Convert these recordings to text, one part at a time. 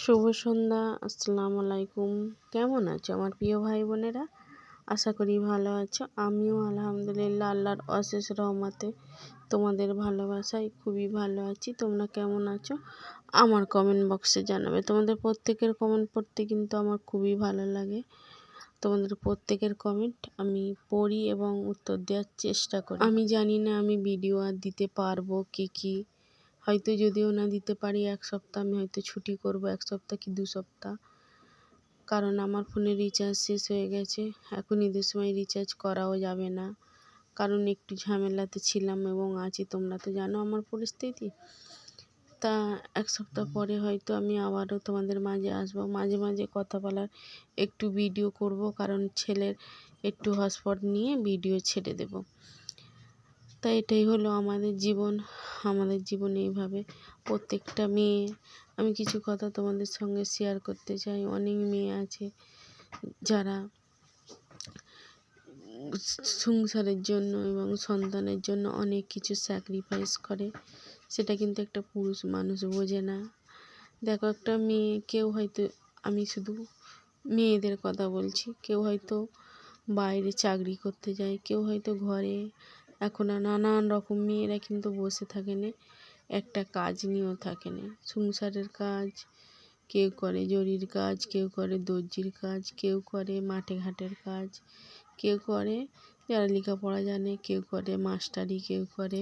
শুভ সন্ধ্যা। আসসালামু আলাইকুম। কেমন আছো আমার প্রিয় ভাই বোনেরা? আশা করি ভালো আছো। আমিও আলহামদুলিল্লাহ আল্লাহর অশেষ রহমতে তোমাদের ভালোবাসায় খুবই ভালো আছি। তোমরা কেমন আছো আমার কমেন্ট বক্সে জানাবে। তোমাদের প্রত্যেকের কমেন্ট পড়তে কিন্তু আমার খুবই ভালো লাগে। তোমাদের প্রত্যেকের কমেন্ট আমি পড়ি এবং উত্তর দেওয়ার চেষ্টা করি। আমি জানি না আমি ভিডিও আর দিতে পারবো কি হয়তো যদিও না দিতে পারি এক সপ্তাহ আমি হয়তো ছুটি করব, এক সপ্তাহ কি 2 সপ্তাহ। কারণ আমার ফোনে রিচার্জ শেষ হয়ে গেছে। এখন ঈদের সময় রিচার্জ করাও যাবে না, কারণ একটু ঝামেলাতে ছিলাম এবং আছি। তোমরা তো জানো আমার পরিস্থিতি। তা এক সপ্তাহ পরে হয়তো আমি আবারও তোমাদের মাঝে আসবো। মাঝে মাঝে কথা বলার একটু ভিডিও করব, কারণ ছেলের একটু হটস্পট নিয়ে ভিডিও ছেড়ে দেব। তাই এটাই হলো আমাদের জীবন। আমাদের জীবনে এইভাবে প্রত্যেকটা মেয়ে, আমি কিছু কথা তোমাদের সঙ্গে শেয়ার করতে চাই। অনেক মেয়ে আছে যারা সংসারের জন্য এবং সন্তানের জন্য অনেক কিছু স্যাক্রিফাইস করে, সেটা কিন্তু একটা পুরুষ মানুষ বোঝে না। দেখো একটা মেয়ে, কেউ হয়তো, আমি শুধু মেয়েদের কথা বলছি, কেউ হয়তো বাইরে চাকরি করতে যায়, কেউ হয়তো ঘরে, এখন নানান রকম মেয়েরা কিন্তু বসে থাকে না, একটা কাজ নিয়েও থাকে না। সংসারের কাজ কেউ করে, জরির কাজ কেউ করে, দর্জির কাজ কেউ করে, মাঠে ঘাটের কাজ কেউ করে, যারা লেখাপড়া জানে কেউ করে মাস্টারি, কেউ করে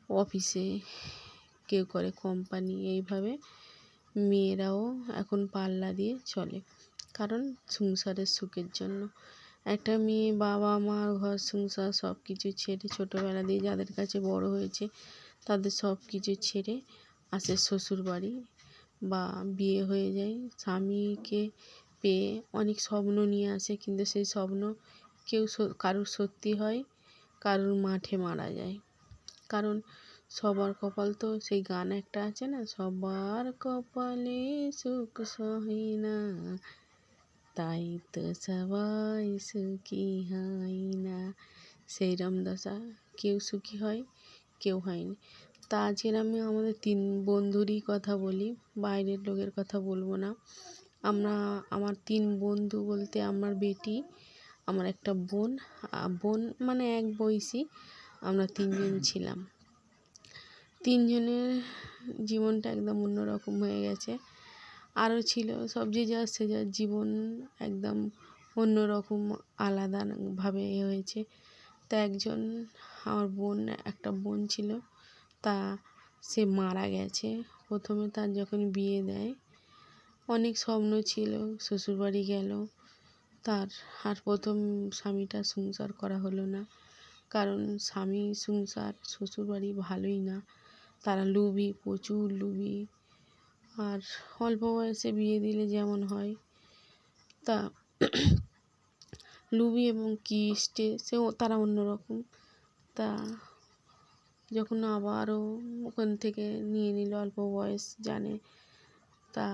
অফিসে, কেউ করে কোম্পানি। এইভাবে মেয়েরাও এখন পাল্লা দিয়ে চলে, কারণ সংসারের সুখের জন্য। একটা মেয়ে বাবা মা ঘর সংসার সব কিছু ছেড়ে, ছোটোবেলা দিয়ে যাদের কাছে বড় হয়েছে তাদের সব কিছু ছেড়ে আসে শ্বশুর বাড়ি, বা বিয়ে হয়ে যায়, স্বামীকে পেয়ে অনেক স্বপ্ন নিয়ে আসে, কিন্তু সেই স্বপ্ন কারুর সত্যি হয়, কারুর মাঠে মারা যায়। কারণ সবার কপাল তো, সেই গান একটা আছে না, সবার কপালে সুখ সহে না, তাই তো সবাই সুখী হয় না। সেই দশা, কেউ সুখী হয় কেউ হয়নি। তা আজকের আমি আমাদের 3 বন্ধুরই কথা বলি, বাইরের লোকের কথা বলবো না। আমার 3 বন্ধু বলতে আমার বেটি, আমার একটা বোন, বোন মানে এক বয়সী, আমরা 3 জন ছিলাম। 3 জনের জীবনটা একদম অন্যরকম হয়ে গেছে। আরও ছিল সব যে যার সে যার জীবন একদম অন্যরকম আলাদাভাবে হয়েছে। তা একজন আমার বোন, একটা বোন ছিল, তা সে মারা গেছে। প্রথমে তার যখন বিয়ে দেয়, অনেক স্বপ্ন ছিল, শ্বশুরবাড়ি গেল, তার আর প্রথম স্বামীটা সংসার করা হলো না, কারণ স্বামী সংসার শ্বশুরবাড়ি ভালোই না, তারা লুবি, প্রচুর লুবি, আর অল্প বয়সে বিয়ে দিলে যেমন হয়, তা লুবি এবং কিস্টে তারা অন্যরকম। তা যখন আবারও ওখান থেকে নিয়ে নিল, অল্প বয়স জানে, তা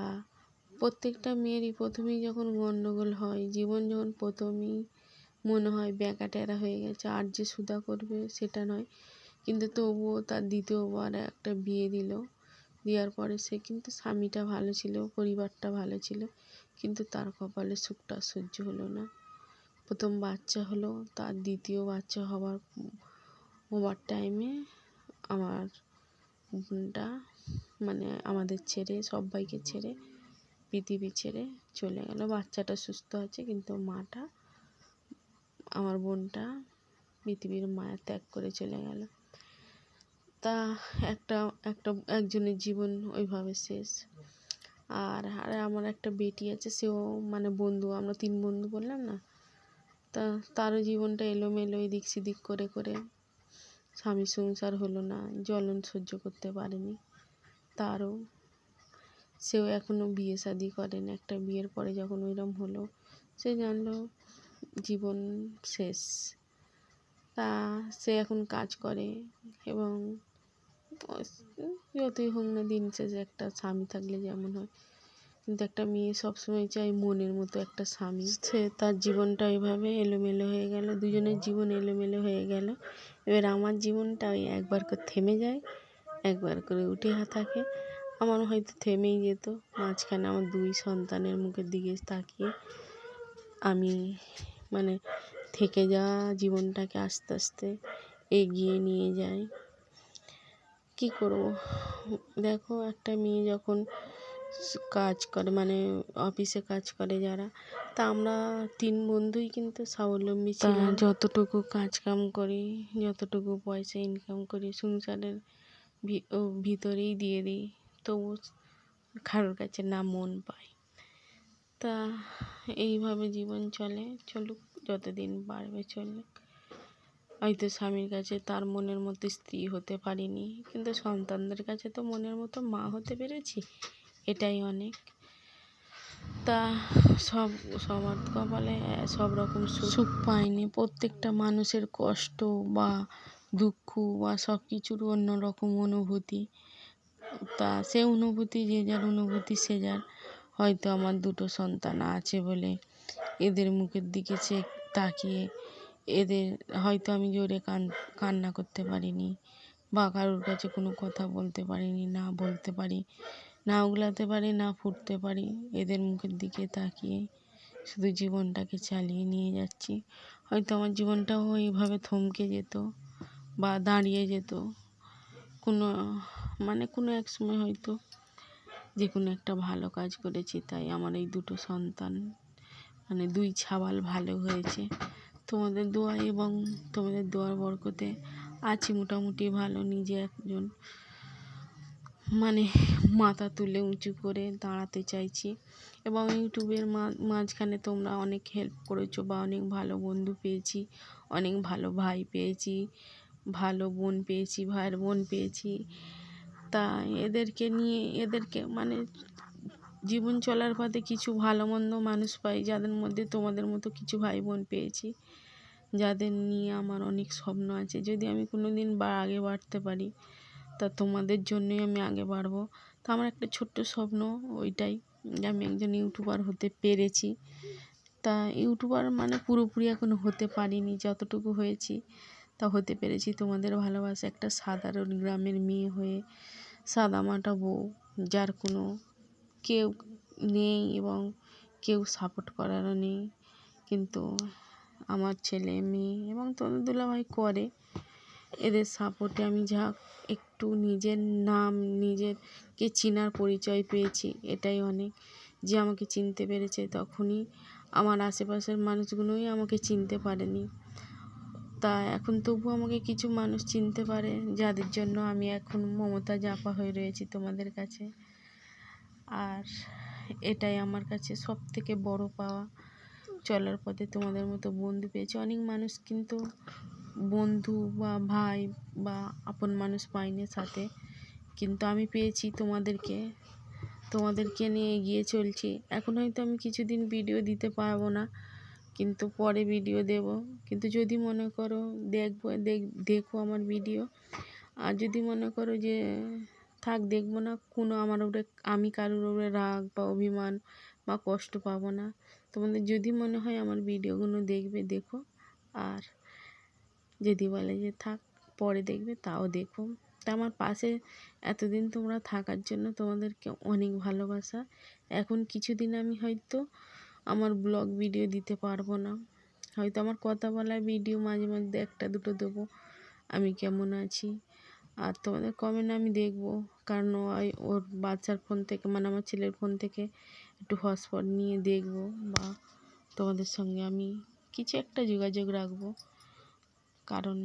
প্রত্যেকটা মেয়েরই প্রথমেই যখন গণ্ডগোল হয়, জীবন যখন প্রথমেই মনে হয় ব্যাকাটেরা হয়ে গেছে, আর যে সুধা করবে সেটা নয়, কিন্তু তবুও তার দ্বিতীয়বার একটা বিয়ে দিল। দেওয়ার পরে সে কিন্তু স্বামীটা ভালো ছিল, পরিবারটা ভালো ছিল, কিন্তু তার কপালে সুখটা সহ্য হলো না। প্রথম বাচ্চা হলো, তার দ্বিতীয় বাচ্চা হওয়ার টাইমে আমার বোনটা মানে আমাদের ছেড়ে, সবাইকে ছেড়ে, পৃথিবী ছেড়ে চলে গেল। বাচ্চাটা সুস্থ আছে, কিন্তু মাটা, আমার বোনটা পৃথিবীর মায়া ত্যাগ করে চলে গেল। তা একজনের জীবন ওইভাবে শেষ। আর আমার একটা বেটি আছে, সেও মানে বন্ধু, আমরা 3 বন্ধু বললাম না, তা তারও জীবনটা এলোমেলো, এদিক সেদিক করে করে স্বামী সংসার হলো না, জ্বলন সহ্য করতে পারেনি তারও, সেও এখনও বিয়ে শাদি করেনি। একটা বিয়ের পরে যখন ওইরকম হলো, সে জানলো জীবন শেষ। তা সে এখন কাজ করে, এবং যতই হোক না দিন শেষে একটা স্বামী থাকলে যেমন হয়, কিন্তু একটা মেয়ে সবসময় চায় মনের মতো একটা স্বামী। সে তার জীবনটা ওইভাবে এলোমেলো হয়ে গেল, দুজনের জীবন এলোমেলো হয়ে গেল। এবার আমার জীবনটা ওই একবার করে থেমে যায়, একবার করে উঠে থাকে, আমার হয়তো থেমেই যেত। মাঝখানে আমার 2 সন্তানের মুখের দিকে তাকিয়ে আমি মানে থেকে যাওয়া জীবনটাকে আস্তে আস্তে এগিয়ে নিয়ে যাই। কী করব? দেখো, একটা মেয়ে যখন কাজ করে মানে অফিসে কাজ করে যারা, তা আমরা 3 বন্ধুই কিন্তু স্বাবলম্বী ছিলাম। যতটুকু কাজ কাম করি, যতটুকু পয়সা ইনকাম করি সংসারের ভিতরেই দিয়ে দিই, তবু কারোর কাছে না মন পাই। তা এইভাবে জীবন চলুক, যতদিন পারবে চলুক। হয়তো স্বামীর কাছে তার মনের মতো স্ত্রী হতে পারিনি, কিন্তু সন্তানদের কাছে তো মনের মতো মা হতে পেরেছি, এটাই অনেক। তা সবার কপালে সব রকম সুখ পায়নি। প্রত্যেকটা মানুষের কষ্ট বা দুঃখ বা সব কিছুর অন্যরকম অনুভূতি। তা সে অনুভূতি যে যার অনুভূতি সে যার। হয়তো আমার 2 সন্তান আছে বলে এদের মুখের দিকে তাকিয়ে এদের হয়তো আমি জোরে কান্না করতে পারিনি, বা কারোর কাছে কোনো কথা বলতে পারিনি, না বলতে পারি, না উগলাতে পারি, না ফুটতে পারি। এদের মুখের দিকে তাকিয়ে শুধু জীবনটাকে চালিয়ে নিয়ে যাচ্ছি। হয়তো আমার জীবনটাও এইভাবে থমকে যেত বা দাঁড়িয়ে যেত কোনো এক সময়, হয়তো যে কোনো একটা ভালো কাজ করেছি, তাই আমার এই 2 সন্তান 2 ছাওয়াল ভালো হয়েছে। তোমাদের দোয়া এবং তোমাদের দোয়ার বরকতে আছি মোটামুটি ভালো। নিজে একজন মাথা তুলে উঁচু করে দাঁড়াতে চাইছি। এবং ইউটিউবের মাঝখানে তোমরা অনেক হেল্প করেছো, বা অনেক ভালো বন্ধু পেয়েছি, অনেক ভালো ভাই পেয়েছি, ভালো বোন পেয়েছি, ভাইয়ের বোন পেয়েছি। তা এদেরকে জীবন চলার পথে কিছু ভালো মন্দ মানুষ পাই, যাদের মধ্যে তোমাদের মতো কিছু ভাই বোন পেয়েছি, যাদের নিয়ে আমার অনেক স্বপ্ন আছে। যদি আমি কোনো দিন আগে বাড়তে পারি, তা তোমাদের জন্যই আমি আগে বাড়বো। তো আমার একটা ছোট্ট স্বপ্ন ওইটাই, যে আমি একজন ইউটিউবার হতে পেরেছি। তা ইউটিউবার পুরোপুরি এখনো হতে পারিনি, যতটুকু হয়েছি তা হতে পেরেছি তোমাদের ভালোবাসা। একটা সাধারণ গ্রামের মেয়ে হয়ে, সাদামাটা বউ, যার কোনো কেউ নেই এবং কেউ সাপোর্ট করারও নেই, কিন্তু আমার ছেলে মেয়ে এবং তোমাদের দুলাভাই করে। এদের সাপোর্টে আমি যা একটু নিজের নাম, নিজেরকে চিনার পরিচয় পেয়েছি, এটাই অনেক। যে আমাকে চিনতে পেরেছে, তখনই আমার আশেপাশের মানুষগুলোই আমাকে চিনতে পারেনি। তা এখন তবু আমাকে কিছু মানুষ চিনতে পারে, যাদের জন্য আমি এখন মমতা জাপা হয়ে রয়েছি তোমাদের কাছে। আর এটাই আমার কাছে সবথেকে বড় পাওয়া। চলার পথে তোমাদের মতো বন্ধু পেয়েছি। অনেক মানুষ কিন্তু বন্ধু বা ভাই বা আপন মানুষ পায়নি সাথে, কিন্তু আমি পেয়েছি তোমাদেরকে নিয়ে এগিয়ে চলছি। এখন হয়তো আমি কিছুদিন ভিডিও দিতে পারবো না, কিন্তু পরে ভিডিও দেব। কিন্তু যদি মনে করো দেখো আমার ভিডিও, আর যদি মনে করো যে থাক দেখবো না, আমি কারোর উপরে রাগ বা অভিমান বা কষ্ট পাবো না। তোমাদের যদি মনে হয় আমার ভিডিওগুলো দেখো। আর যদি বলে যে থাক পরে দেখবে, তাও দেখো। তা আমার পাশে এতদিন তোমরা থাকার জন্য তোমাদেরকে অনেক ভালোবাসা। এখন কিছুদিন আমি হয়তো আমার ব্লগ ভিডিও দিতে পারবো না, হয়তো আমার কথা বলার ভিডিও মাঝে মধ্যে 1-2 দেবো, আমি কেমন আছি। আর তোমাদের কমেন্ট আমি দেখবো, কারণ ওর বাচ্চার ফোন থেকে আমার ছেলের ফোন থেকে একটু হটস্পট নিয়ে দেখবো, বা তোমাদের সঙ্গে আমি কিছু একটা যোগাযোগ রাখবো। কারণ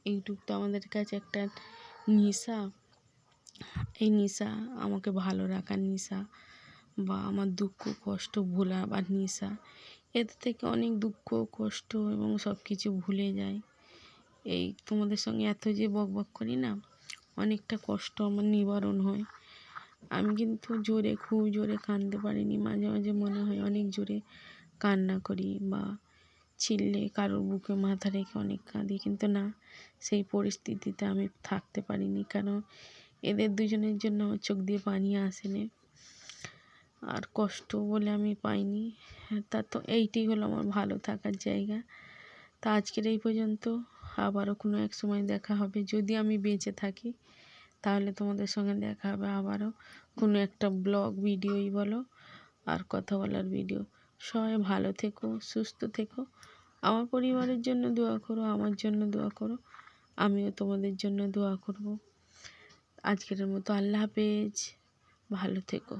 ইউটিউব তো আমাদের কাছে একটা নেশা। এই নেশা আমাকে ভালো রাখার নেশা, বা আমার দুঃখ কষ্ট ভোলাবার নেশা। এর থেকে অনেক দুঃখ কষ্ট এবং সব কিছু ভুলে যায়। এই তোমাদের সঙ্গে এত যে বকবক করি না, অনেকটা কষ্ট আমার নিবারণ হয়। আমি কিন্তু খুব জোরে কাঁদতে পারিনি। মাঝে মাঝে মনে হয় অনেক জোরে কান্না করি, বা চিল্লে কারোর বুকে মাথা রেখে অনেক কাঁদি, কিন্তু না, সেই পরিস্থিতিতে আমি থাকতে পারিনি, কারণ এদের দুজনের জন্য আমার চোখ দিয়ে পানি আসেনি, আর কষ্ট বলে আমি পাইনি। তা তো এইটাই হলো আমার ভালো থাকার জায়গা। তা আজকের এই পর্যন্ত, আবারও কোনো এক সময় দেখা হবে যদি আমি বেঁচে থাকি। তাহলে তোমাদের সঙ্গে দেখা হবে আবারও কোনো একটা ব্লগ ভিডিওই বলো আর কথা বলার ভিডিও। সবাই ভালো থেকো, সুস্থ থেকো, আমার পরিবারের জন্য দোয়া করো, আমার জন্য দোয়া করো, আমিও তোমাদের জন্য দোয়া করব। আজকের মতো আল্লাহ হাফেজ, ভালো থেকো।